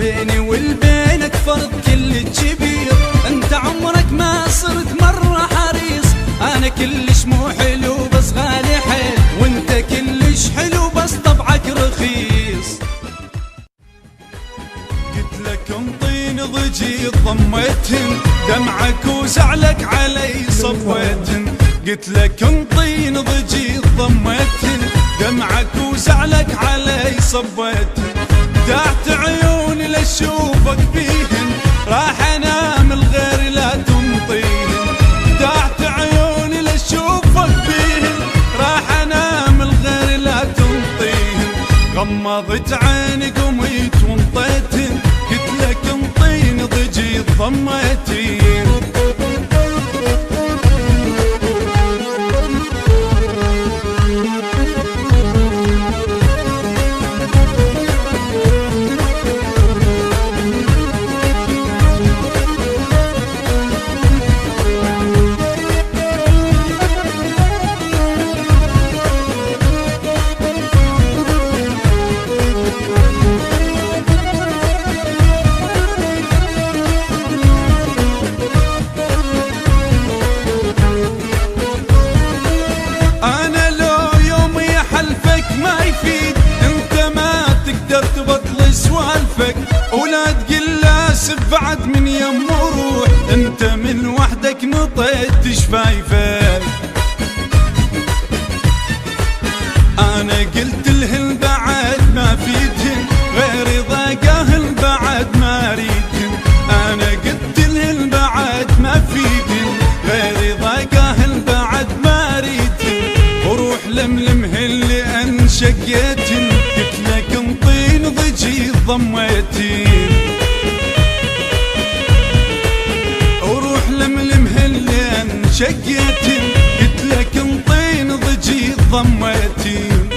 بيني والبينك فرق كل كبير، انت عمرك ما صرت مرة حريص، انا كلش مو حلو بس غالي حيل، وانت كلش حلو بس طبعك رخيص. قلت لك انطيني ضجي ضميتهن، دمعك وزعلك علي صفيتهن، قلت لك انطيني ضجي ضميتهن، دمعك وزعلك علي صبيتهن، دعت عيوني لاشوفك بيهن، راح انام الغير لا تنطيهن، دعت عيوني لاشوفك بيهن، راح انام الغير لا تنطيهن، غمضت عيني قميت وانطيتهن، قلت لك انطيني ضجي ضميتهن. ولا تقل لاسف بعد من يم وروح، انت من وحدك نطيت شفايفك، انا قلت لهن بعد ما فيدهن، غير ضاقاهن بعد ما ريدهن، انا قلت لهن بعد ما فيدهن، غير ضاقاهن بعد ما ريدهن، وروح لملمهن لان شقيتهن، قلت لك انطيني ضجي ضميتين، وروح لملمهن لان شقيتين، قلت لك انطيني ضجي ضميتين.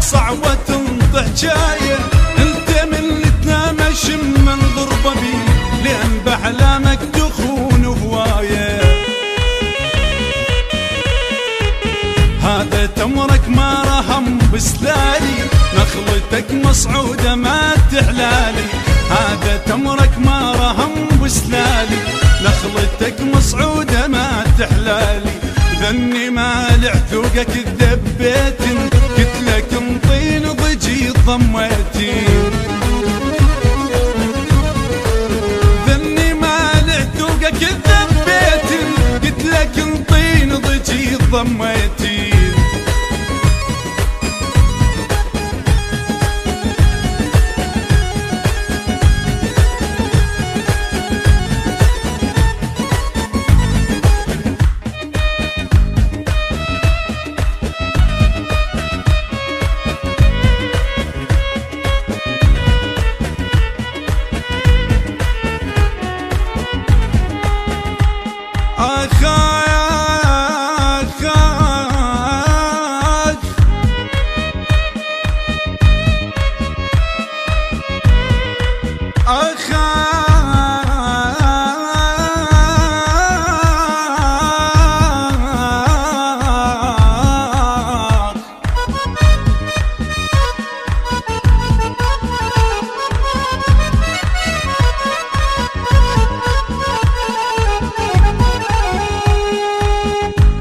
صعوة تنطح جاية، انت من اللي تنام اشم منظر ببي، لان باحلامك تخون هواية، هذا تمرك ما رهم بسلالي، نخلتك مصعودة ما تحلالي، هذا تمرك ما رهم بسلالي، نخلتك مصعودة ما تحلالي، ذني مالع ذوقك ذبيتن، قلت لك انطيني ضجي ضميتين، ذني مالع ذوقك ذبيتن، قلت لك انطيني ضجي ضميتين.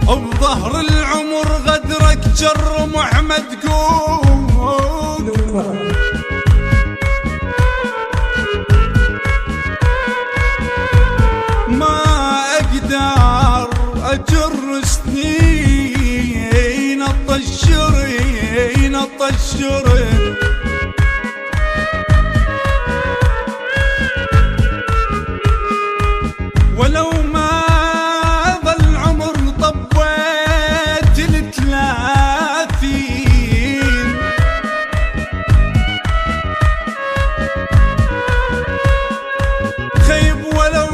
بظهر العمر غدرك جر محمد قول، ما اقدر اجر سنين الطشرين الطشرين، ولو ما ظل عمر طبيت ال30، خيب ولو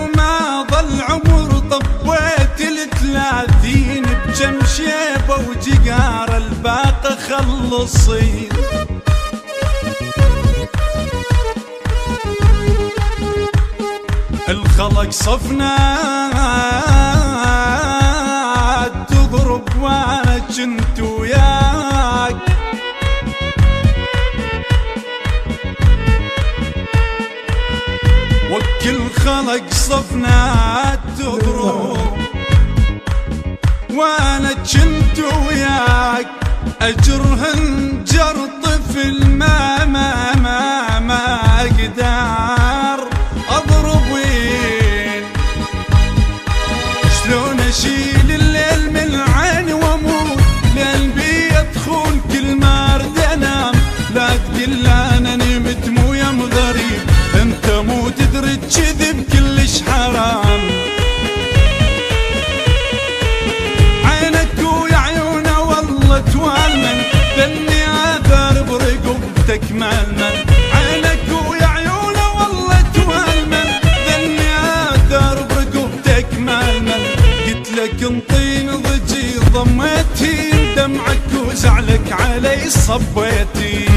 ظل عمر طبيت ال30 بجم شيبه وجيك وقار الباقي خلصين. الخلق صفنا تضرب وانا جنت وياك، وكل خلق صفنا تضرب وانا جنت وياك، اجرهن جر طفل ما اقدر اضرب وين. شلون اشيل الليل من عيني واموت لقلبي يدخل كل ما ارد انام، لا تقل انا نمت مو يم غريب، انت مو تدري كذب كلش حرام. عينك ويا عيونه والله توالمن، ذني اثر برقبتك ململ. عينك ويا عيونه والله توالمن، ذني اثر برقبتك ململ. قلت لك انطيني ضجي ضميتي، دمعك وزعلك علي صبيتي.